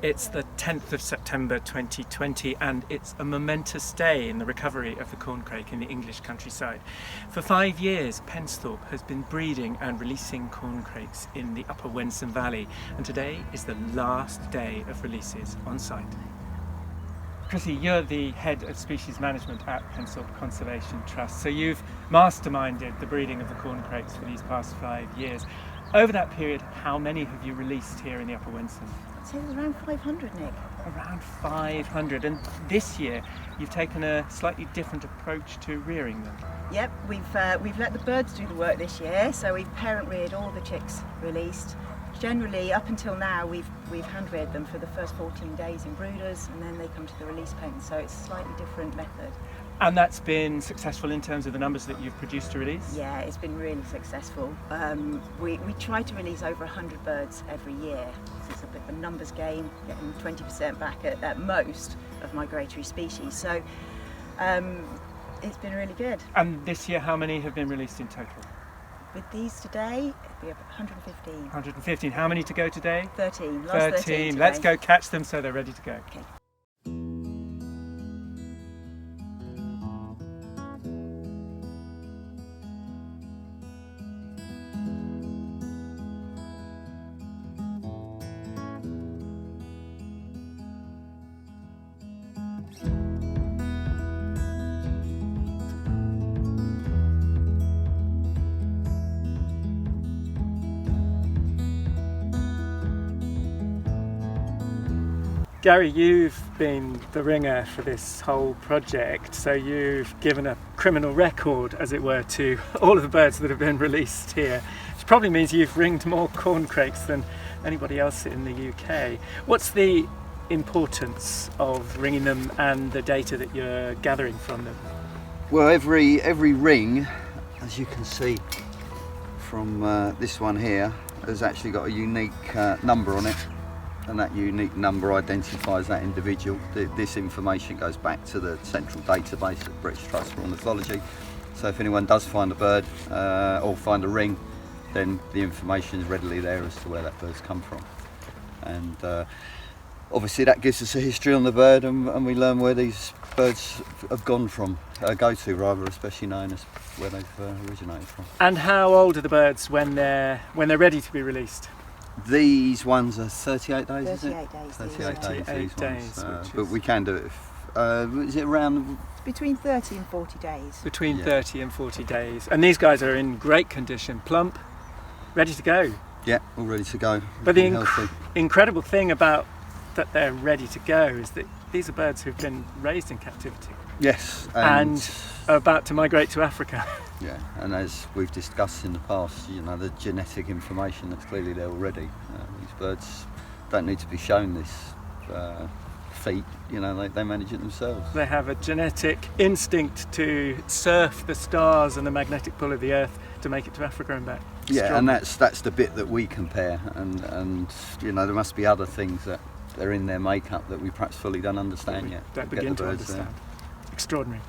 It's the 10th of September 2020 and it's a momentous day in the recovery of the corncrake in the English countryside. For 5 years, Pensthorpe has been breeding and releasing corncrakes in the upper Wensum Valley, and today is the last day of releases on site. Chrissy, you're the head of species management at Pensthorpe Conservation Trust, so you've masterminded the breeding of the corncrakes for these past 5 years. Over that period, how many have you released here in the upper Wensum? I'd say there's around 500, Nick. Around 500, and this year you've taken a slightly different approach to rearing them. Yep, we've let the birds do the work this year, so we've parent reared all the chicks released. Generally, up until now, we've hand reared them for the first 14 days in brooders, and then they come to the release pen, so it's a slightly different method. And that's been successful in terms of the numbers that you've produced to release? Yeah, it's been really successful. We try to release over 100 birds every year. So it's a bit of a numbers game, getting 20% back at most of migratory species. So it's been really good. And this year, how many have been released in total? With these today, we have 115. 115. How many to go today? 13. Last 13. 13 today. Let's go catch them so they're ready to go. Okay. Gary, you've been the ringer for this whole project, so you've given a criminal record, as it were, to all of the birds that have been released here, which probably means you've ringed more corncrakes than anybody else in the UK. What's the importance of ringing them and the data that you're gathering from them? Well, every ring, as you can see from this one here, has actually got a unique number on it. And that unique number identifies that individual. This information goes back to the central database at British Trust for Ornithology. So if anyone does find a bird or find a ring, then the information is readily there as to where that bird's come from. And obviously that gives us a history on the bird, and we learn where these birds have gone from, go to rather, especially knowing as where they've originated from. And how old are the birds when they're ready to be released? These ones are 38 days, is it? 38 days. 38 days, these days, ones. But we can do it if, is it around? Between 30 and 40 days. Between 30 and 40 days. And these guys are in great condition, plump, ready to go. Yeah, all ready to go. But the incredible thing about that they're ready to go is that these are birds who've been raised in captivity. Yes. And are about to migrate to Africa. Yeah, and as we've discussed in the past, you know, the genetic information that's clearly there already. These birds don't need to be shown this feat, you know, they manage it themselves. They have a genetic instinct to surf the stars and the magnetic pull of the earth to make it to Africa and back. Yeah, Strong. and that's the bit that we compare, and you know, there must be other things that are in their makeup that we perhaps fully don't understand yet. Don't begin to understand. Extraordinary.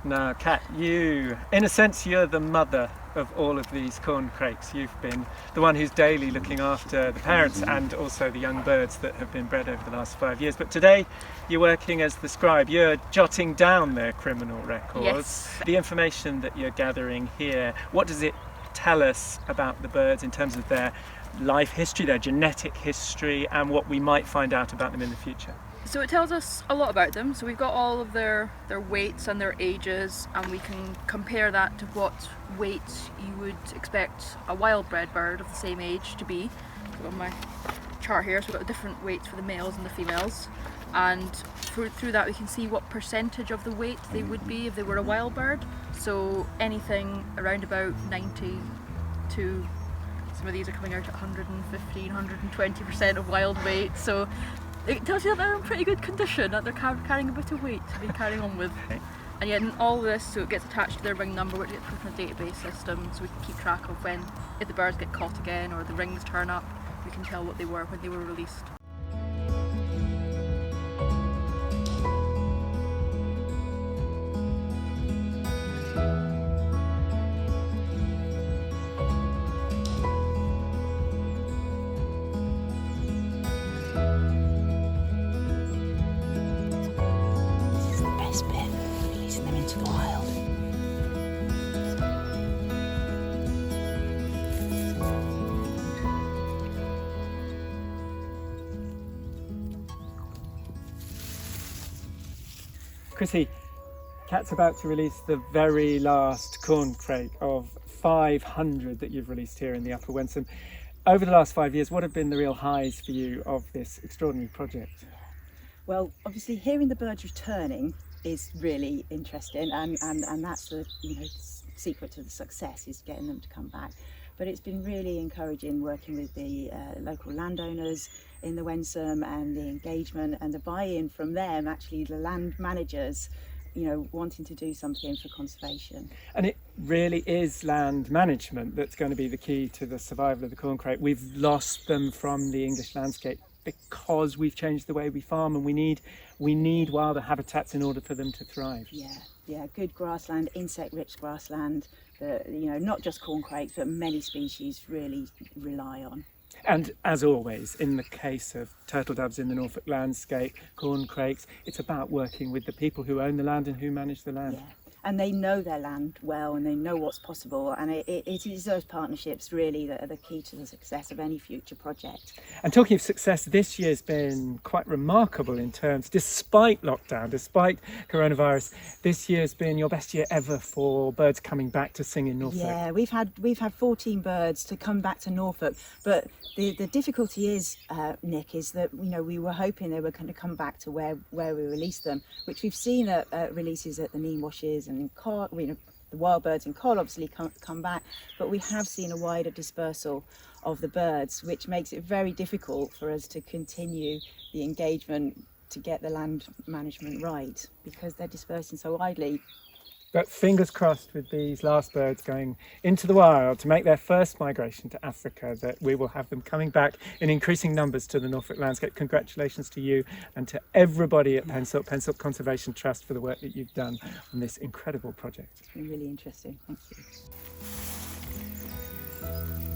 Now, Kat, you, in a sense, you're the mother of all of these corncrakes. You've been the one who's daily looking after the parents and also the young birds that have been bred over the last 5 years. But today, you're working as the scribe. You're jotting down their criminal records. Yes. The information that you're gathering here, what does it tell us about the birds in terms of their life history, their genetic history, and what we might find out about them in the future? So it tells us a lot about them. So we've got all of their weights and their ages, and we can compare that to what weight you would expect a wild bred bird of the same age to be. So I've got my chart here, so we've got the different weights for the males and the females, and through that we can see what percentage of the weight they would be if they were a wild bird. So anything around about 90 to, some of these are coming out at 115, 120% of wild weight. So it tells you that they're in pretty good condition, that they're carrying a bit of weight to be carrying on with. And yet in all this, so it gets attached to their ring number, which gets put in a database system, so we can keep track of when, if the birds get caught again or the rings turn up, we can tell what they were when they were released. Chrissy, Kat's about to release the very last corncrake of 500 that you've released here in the Upper Wensum. Over the last 5 years, what have been the real highs for you of this extraordinary project? Well, obviously hearing the birds returning is really interesting, and that's the secret to the success, is getting them to come back. But it's been really encouraging working with the local landowners in the Wensum, and the engagement and the buy-in from them, actually the land managers, wanting to do something for conservation. And it really is land management that's going to be the key to the survival of the corncrake. We've lost them from the English landscape because we've changed the way we farm, and we need wilder habitats in order for them to thrive. Yeah, good grassland, insect-rich grassland that not just corncrakes but many species really rely on. And as always, in the case of turtle doves in the Norfolk landscape, corncrakes, it's about working with the people who own the land and who manage the land. Yeah, and they know their land well, and they know what's possible, and it is those partnerships really that are the key to the success of any future project. And talking of success, this year's been quite remarkable in terms, despite lockdown, despite coronavirus, this year's been your best year ever for birds coming back to sing in Norfolk. Yeah, we've had 14 birds to come back to Norfolk, but the difficulty is, Nick, is that we were hoping they were going to come back to where we released them, which we've seen at releases at the Neem Washes and in Col. The wild birds in Col obviously come back, but we have seen a wider dispersal of the birds, which makes it very difficult for us to continue the engagement to get the land management right, because they're dispersing so widely. But fingers crossed, with these last birds going into the wild to make their first migration to Africa, that we will have them coming back in increasing numbers to the Norfolk landscape. Congratulations to you and to everybody at Pensthorpe Conservation Trust for the work that you've done on this incredible project. It's been really interesting. Thank you.